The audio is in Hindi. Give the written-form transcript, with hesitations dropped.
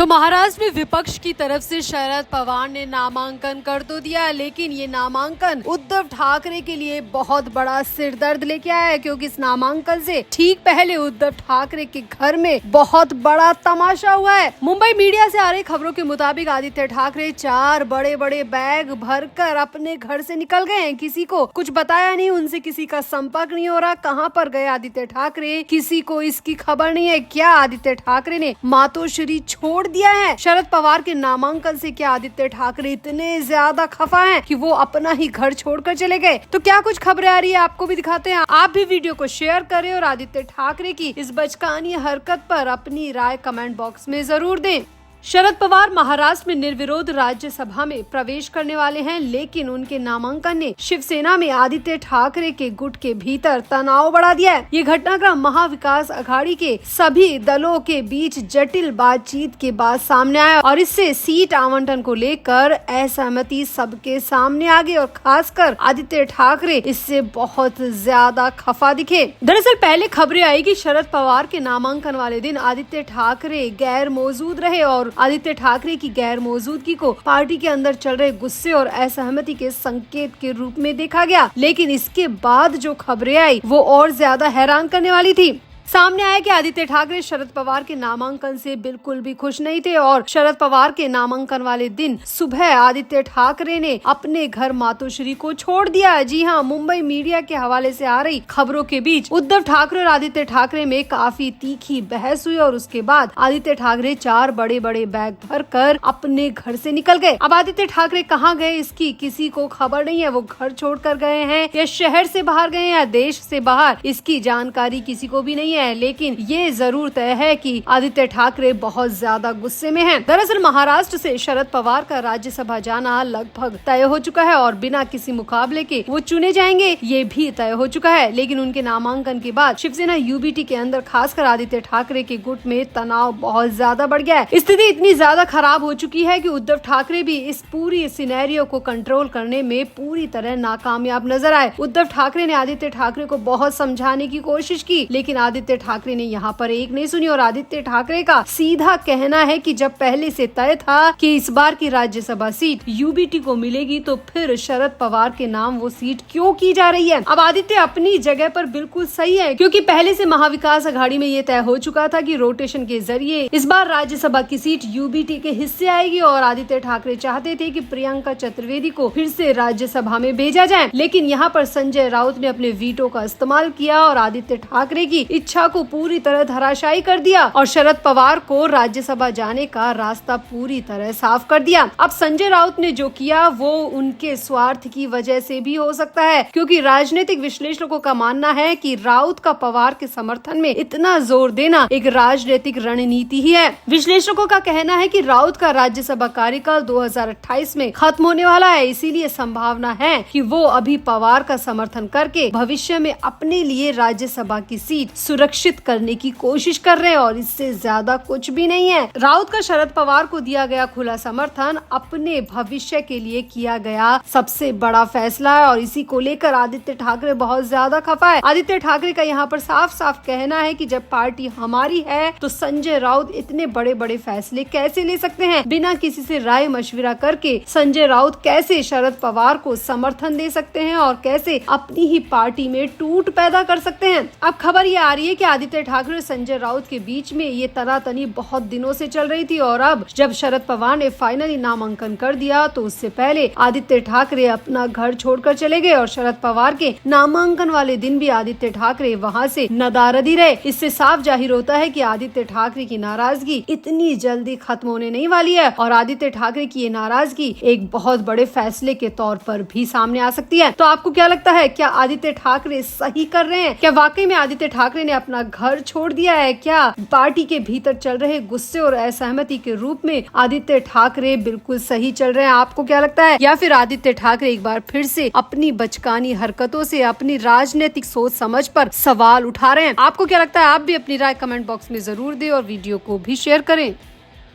तो महाराष्ट्र में विपक्ष की तरफ से शरद पवार ने नामांकन कर तो दिया, लेकिन ये नामांकन उद्धव ठाकरे के लिए बहुत बड़ा सिरदर्द लेके आया है, क्योंकि इस नामांकन से ठीक पहले उद्धव ठाकरे के घर में बहुत बड़ा तमाशा हुआ है। मुंबई मीडिया से आ रही खबरों के मुताबिक आदित्य ठाकरे 4 बड़े बड़े बैग भरकर अपने घर से निकल गए हैं। किसी को कुछ बताया नहीं, उनसे किसी का संपर्क नहीं हो रहा। कहाँ पर गए आदित्य ठाकरे, किसी को इसकी खबर नहीं है। क्या आदित्य ठाकरे ने मातोश्री छोड़ दिया है? शरद पवार के नामांकन से क्या आदित्य ठाकरे इतने ज्यादा खफा हैं कि वो अपना ही घर छोड़कर चले गए? तो क्या कुछ खबरें आ रही है आपको भी दिखाते हैं। आप भी वीडियो को शेयर करें और आदित्य ठाकरे की इस बचकानी हरकत पर अपनी राय कमेंट बॉक्स में जरूर दें। शरद पवार महाराष्ट्र में निर्विरोध राज्यसभा में प्रवेश करने वाले हैं, लेकिन उनके नामांकन ने शिवसेना में आदित्य ठाकरे के गुट के भीतर तनाव बढ़ा दिया है। ये घटनाक्रम महाविकास अघाड़ी के सभी दलों के बीच जटिल बातचीत के बाद सामने आया और इससे सीट आवंटन को लेकर असहमति सबके सामने आ गई और खासकर आदित्य ठाकरे इससे बहुत ज्यादा खफा दिखे। दरअसल पहले खबरें आई कि शरद पवार के नामांकन वाले दिन आदित्य ठाकरे गैर मौजूद रहे और आदित्य ठाकरे की गैर मौजूदगी को पार्टी के अंदर चल रहे गुस्से और असहमति के संकेत के रूप में देखा गया। लेकिन इसके बाद जो खबरें आई वो और ज्यादा हैरान करने वाली थी। सामने आया कि आदित्य ठाकरे शरद पवार के नामांकन से बिल्कुल भी खुश नहीं थे और शरद पवार के नामांकन वाले दिन सुबह आदित्य ठाकरे ने अपने घर मातोश्री को छोड़ दिया। जी हाँ, मुंबई मीडिया के हवाले से आ रही खबरों के बीच उद्धव ठाकरे और आदित्य ठाकरे में काफी तीखी बहस हुई और उसके बाद आदित्य ठाकरे 4 बड़े बड़े बैग भरकर अपने घर से निकल गए। अब आदित्य ठाकरे कहाँ गए इसकी किसी को खबर नहीं है। वो घर छोड़कर गए हैं या शहर से बाहर गए या देश से बाहर, इसकी जानकारी किसी को भी नहीं है। लेकिन ये जरूर तय है कि आदित्य ठाकरे बहुत ज्यादा गुस्से में हैं। दरअसल महाराष्ट्र से शरद पवार का राज्यसभा जाना लगभग तय हो चुका है और बिना किसी मुकाबले के वो चुने जाएंगे, ये भी तय हो चुका है। लेकिन उनके नामांकन के बाद शिवसेना यूबीटी के अंदर खासकर आदित्य ठाकरे के गुट में तनाव बहुत ज्यादा बढ़ गया है। स्थिति इतनी ज्यादा खराब हो चुकी है कि उद्धव ठाकरे भी इस पूरी सिनेरियो को कंट्रोल करने में पूरी तरह नाकामयाब नजर आए। उद्धव ठाकरे ने आदित्य ठाकरे को बहुत समझाने की कोशिश की, लेकिन आदित्य ठाकरे ने यहाँ पर एक नहीं सुनी और आदित्य ठाकरे का सीधा कहना है कि जब पहले से तय था कि इस बार की राज्यसभा सीट यूबीटी को मिलेगी तो फिर शरद पवार के नाम वो सीट क्यों की जा रही है। अब आदित्य अपनी जगह पर बिल्कुल सही है, क्योंकि पहले से महाविकास अघाड़ी में ये तय हो चुका था कि रोटेशन के जरिए इस बार राज्यसभा की सीट यूबीटी के हिस्से आएगी और आदित्य ठाकरे चाहते थे कि प्रियंका चतुर्वेदी को फिर से राज्यसभा में भेजा जाए। लेकिन यहाँ पर संजय राउत ने अपने वीटो का इस्तेमाल किया और आदित्य ठाकरे की इच्छा को पूरी तरह धराशायी कर दिया और शरद पवार को राज्यसभा जाने का रास्ता पूरी तरह साफ कर दिया। अब संजय राउत ने जो किया वो उनके स्वार्थ की वजह से भी हो सकता है, क्योंकि राजनीतिक विश्लेषकों का मानना है कि राउत का पवार के समर्थन में इतना जोर देना एक राजनीतिक रणनीति ही है। विश्लेषकों का कहना है कि राउत का राज्यसभा कार्यकाल 2028 में खत्म होने वाला है, इसीलिए संभावना है कि वो अभी पवार का समर्थन करके भविष्य में अपने लिए राज्यसभा की सीट सुरक्षित करने की कोशिश कर रहे हैं और इससे ज्यादा कुछ भी नहीं है। राउत का शरद पवार को दिया गया खुला समर्थन अपने भविष्य के लिए किया गया सबसे बड़ा फैसला है और इसी को लेकर आदित्य ठाकरे बहुत ज्यादा खफा है। आदित्य ठाकरे का यहाँ पर साफ साफ कहना है कि जब पार्टी हमारी है तो संजय राउत इतने बड़े बड़े फैसले कैसे ले सकते हैं? बिना किसी से राय मशविरा करके संजय राउत कैसे शरद पवार को समर्थन दे सकते हैं और कैसे अपनी ही पार्टी में टूट पैदा कर सकते हैं? अब खबर ये आ रही है कि आदित्य ठाकरे और संजय राउत के बीच में ये तनातनी बहुत दिनों से चल रही थी और अब जब शरद पवार ने फाइनली नामांकन कर दिया तो उससे पहले आदित्य ठाकरे अपना घर छोड़कर चले गए और शरद पवार के नामांकन वाले दिन भी आदित्य ठाकरे वहां से नदारद ही रहे। इससे साफ जाहिर होता है कि आदित्य ठाकरे की नाराजगी इतनी जल्दी खत्म होने नहीं वाली है और आदित्य ठाकरे की ये नाराजगी एक बहुत बड़े फैसले के तौर पर भी सामने आ सकती है। तो आपको क्या लगता है, क्या आदित्य ठाकरे सही कर रहे हैं? क्या वाकई में आदित्य ठाकरे ने अपना घर छोड़ दिया है? क्या पार्टी के भीतर चल रहे गुस्से और असहमति के रूप में आदित्य ठाकरे बिल्कुल सही चल रहे हैं? आपको क्या लगता है? या फिर आदित्य ठाकरे एक बार फिर से अपनी बचकानी हरकतों से अपनी राजनीतिक सोच समझ पर सवाल उठा रहे हैं? आपको क्या लगता है? आप भी अपनी राय कमेंट बॉक्स में जरूर दें और वीडियो को भी शेयर करें।